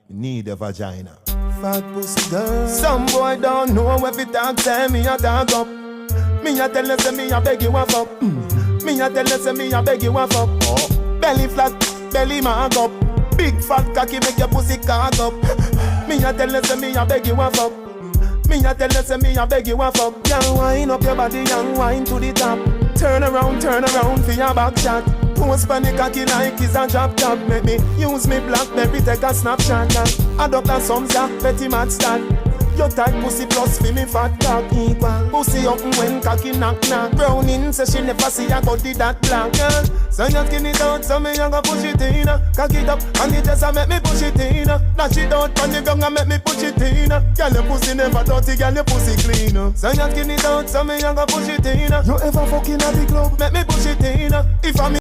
need a vagina. Fat pussy girl. Some boy don't know every talk, say me a talk up. Me a tell you say me a beg you a fuck. Me a tell you say me a beg you a fuck. Belly flat, belly mark up. Big fat cocky make your pussy cock up. Me a tell you say me a beg you a fuck. Me a tell you say me a beg you a fuck. Young wine up your body, young wine to the top. Turn around for your back shot. Post panic cocky like it's a drop top. Make me use me BlackBerry, take a snapshot. Adopt a sums ya, petty mad start. Your tight pussy plus fi me fat cock equal. Pussy up when cocky knock. Browning say she never see a body that black. So you skin it out, so me a go push it in. Cock it up, and it just a make me push it in. Dash it out, and the gun a make me push it in. Girl your pussy never dirty, girl your pussy clean. So you skin it out, so me a go push it in. You ever fucking at the club, make me push it in. If I'm